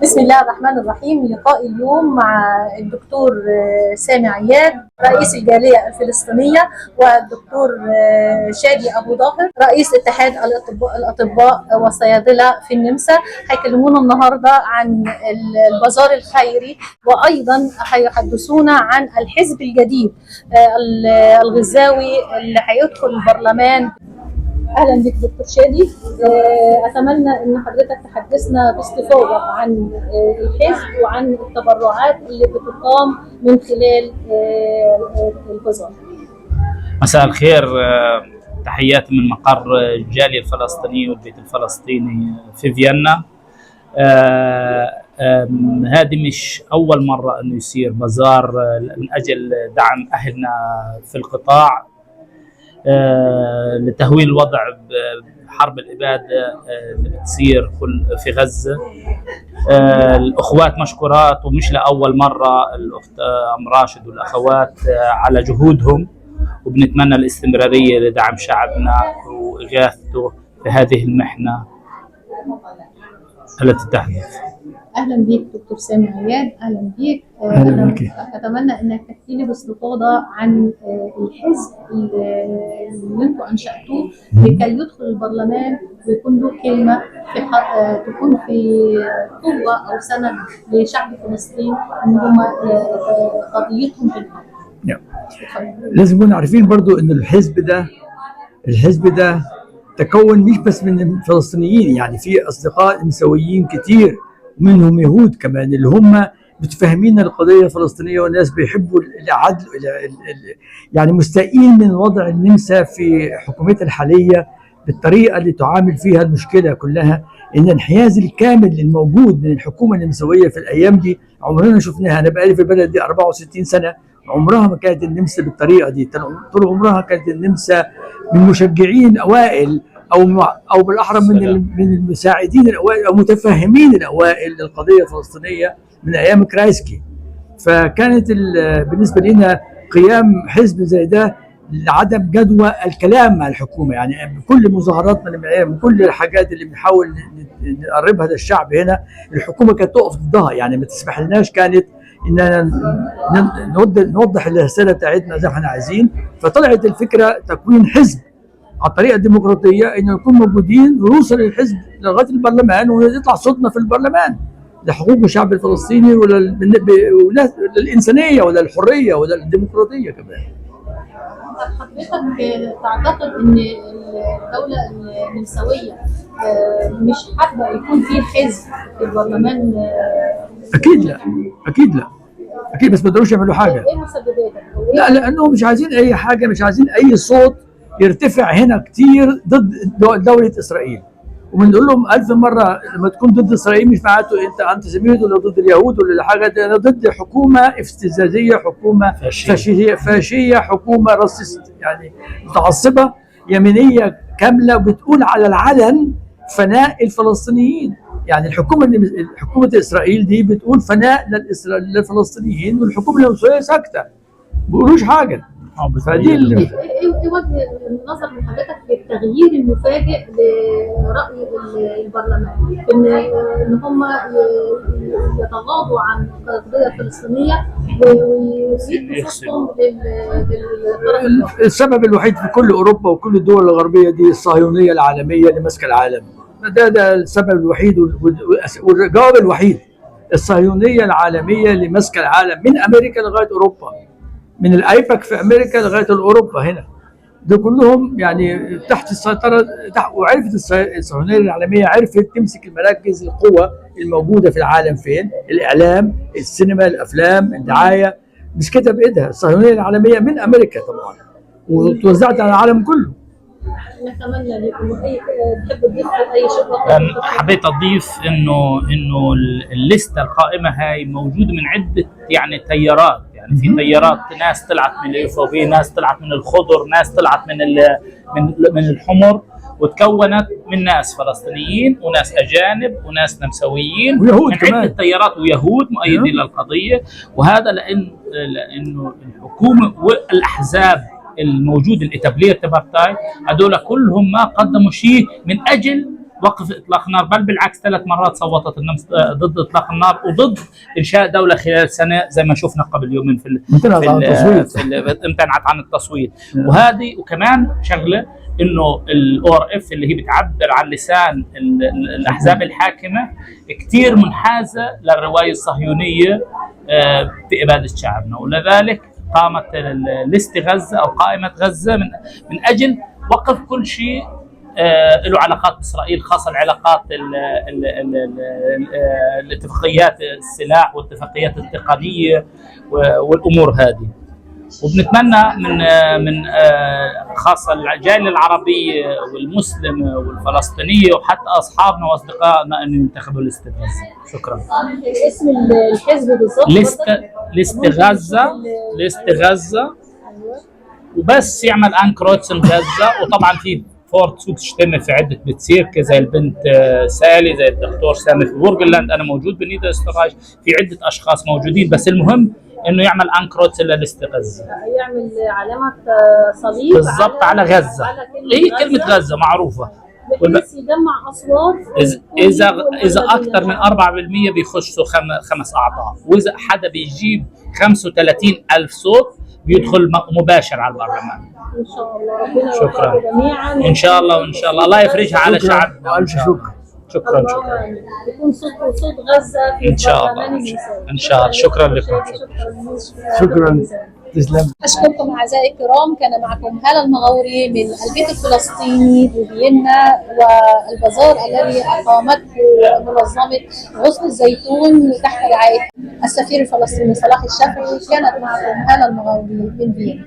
بسم الله الرحمن الرحيم. لقاء اليوم مع الدكتور سامي عياد رئيس الجالية الفلسطينية، والدكتور شادي أبو ظاهر رئيس اتحاد الأطباء والصيادلة في النمسا. هيكلمونا النهاردة عن البازار الخيري، وأيضا هيحدثونا عن الحزب الجديد الغزاوي اللي هيدخل البرلمان. اهلا بك دكتور شادي. اتمنى ان حضرتك تحدثنا باستفاضه عن الحزب وعن التبرعات اللي بتقام من خلال البازار. مساء الخير، تحياتي من مقر الجالية الفلسطينية والبيت الفلسطيني في فيينا. هذه مش أول مرة أنه يصير بازار من أجل دعم أهلنا في القطاع لتهويل الوضع بحرب الإبادة اللي بتصير في غزة. الأخوات مشكورات، ومش لأول مرة الأخت أم راشد والأخوات على جهودهم، وبنتمنى الاستمرارية لدعم شعبنا وإغاثته في هذه المحنة التي تحدث. اهلا بيك دكتور سامي عياد. اهلا بيك. اتمنى انك تحكي لي باستفاضه عن الحزب اللي انتم انشاتوه لكي يدخل البرلمان ويكون له كلمه تكون في قوه او سند لشعب فلسطين ان هم قضيتهم تنحل. لازم نكون عارفين برضو ان الحزب ده تكون مش بس من الفلسطينيين، يعني في اصدقاء نمساويين كتير ومنهم يهود كمان اللي هم متفاهمين القضيه الفلسطينيه، والناس بيحبوا العدل، يعني مستائين من وضع النمسا في حكومتها الحاليه بالطريقه اللي تعامل فيها المشكله كلها. ان الانحياز الكامل الموجود من الحكومه النمساويه في الايام دي عمرنا شفناها. انا بقالي في البلد دي 64 سنه، عمرها ما كانت النمسا بالطريقه دي. طول عمرها كانت النمسا من مشجعين اوائل او بالاحرى من المساعدين الاوائل او متفهمين الاوائل للقضيه الفلسطينيه من ايام كرايسكي. فكانت بالنسبه لنا قيام حزب زي ده لعدم جدوى الكلام مع الحكومه، يعني بكل مظاهراتنا اللي بكل الحاجات اللي بنحاول نقربها للشعب هنا، الحكومه كانت تقف ضدها، يعني ما تسمح لناش كانت اننا نوضح الرساله بتاعتنا زي ما احنا عايزين. فطلعت الفكره تكوين حزب على الطريقه الديمقراطيه، انه نكون موجودين ونوصل الحزب لغايه البرلمان ويطلع صوتنا في البرلمان لحقوق الشعب الفلسطيني وللانسانيه وللحريه وللديمقراطيه كمان. حضرتك تعتقد ان الدوله النمساويه مش حابه يكون في حزب في البرلمان؟ اكيد لا، اكيد بس ما يقدروش يعملوا حاجه. ايه مسبباتك؟ لا، لانهم مش عايزين اي حاجه، مش عايزين اي صوت يرتفع هنا كتير ضد دولة إسرائيل. وبنقول لهم 1000 مرة لما تكون ضد إسرائيل مش معناته أنت أنتسيميت ولا ضد اليهود ولا حاجة. أنا ضد حكومة استفزازية، حكومة فاشية، حكومة راسست، يعني متعصبة يمينية كاملة، وبتقول على العلن فناء الفلسطينيين. يعني حكومة إسرائيل دي بتقول فناء للفلسطينيين، والحكومة النمساوية ساكتة ما بيقولوش حاجة. فدي ايه وجه النظر من حضرتك في التغيير المفاجئ لرأي البرلمان ان هم يتغاضوا عن القضيه الفلسطينيه ويسيبوا صوتهم للطرف؟ السبب الوحيد في كل اوروبا وكل الدول الغربيه دي الصهيونيه العالميه اللي ماسكه العالم. ده السبب الوحيد والجواب الوحيد. الصهيونيه العالميه اللي ماسكه العالم من امريكا لغايه اوروبا، من الايبك في امريكا لغايه اوروبا هنا، ده كلهم يعني تحت السيطره. وعرفت الصهيونيه العالميه عرفت تمسك المراكز القوه الموجوده في العالم فين؟ الاعلام، السينما، الافلام، الدعايه، مسكتها بايدها. الصهيونيه العالميه من امريكا طبعا، وتوزعت على العالم كله. نتمنى لكم تحب تضيف اي شيء؟ حبيت اضيف انه الليسته القائمه هاي موجوده من عده يعني تيارات. يعني في تيارات، ناس طلعت من الايثوبي، ناس طلعت من الخضر، ناس طلعت من الحمر، وتكونت من ناس فلسطينيين وناس اجانب وناس نمساويين ويهود من عده تيارات ويهود مؤيدين للقضيه. وهذا لانه الحكومه والاحزاب الموجود الاتابليه تبعتاي هذول كلهم ما قدموا شيء من اجل وقف اطلاق النار، بل بالعكس 3 مرات صوتت النمسا ضد اطلاق النار وضد انشاء دوله خلال سنه زي ما شفنا قبل يومين امتنعت عن التصويت. امتنعت عن التصويت. وهذه وكمان شغله انه الاو ار اف اللي هي بتعبر عن لسان الاحزاب الحاكمه كثير منحازه للروايه الصهيونيه في اباده شعبنا، ولذلك قامت لست غزه او قائمه غزه من اجل وقف كل شيء له علاقات باسرائيل، خاصه العلاقات الاتفاقيات السلاح والاتفاقيات التقنيه والامور هذه. وبنتمنى من خاصه الجاليه العربيه والمسلمه والفلسطينيه وحتى اصحابنا واصدقائنا ان ينتخبوا لست غزه. شكرا. اسم الحزب بالضبط؟ لست غزه وبس يعمل انكروتسن غزه. وطبعا في فورت سوق تجتمع في عده بتسيرك زي البنت سالي، زي الدكتور سامي في بورغلاند، انا موجود بنيدا استراج، في عده اشخاص موجودين، بس المهم انه يعمل انكروتسن لست غزه، يعمل علامه صليب بالضبط على غزه، هي كلمه غزه معروفه، بحيث يجمع اصوات. اذا اكثر من 4% بيخشوا 5 اعضاء، واذا حدا بيجيب 35,000 صوت بيدخل مباشر على البرلمان. ان شاء الله ربنا شكرا جميعا ان شاء الله، وان شاء الله الله يفرجها على شعبنا. الف شكر. شكرا يكون صوت غزه في ان شاء الله ان شاء الله. شكرا لكم. شكرا. تسلم. أشكركم أعزائي الكرام، كان معكم هالة المغاوري من البيت الفلسطيني بفيينا والبازار الذي أقامته منظمة غصن الزيتون تحت رعاية السفير الفلسطيني صلاح الشافعي. كانت معكم هالة المغاوري من فيينا.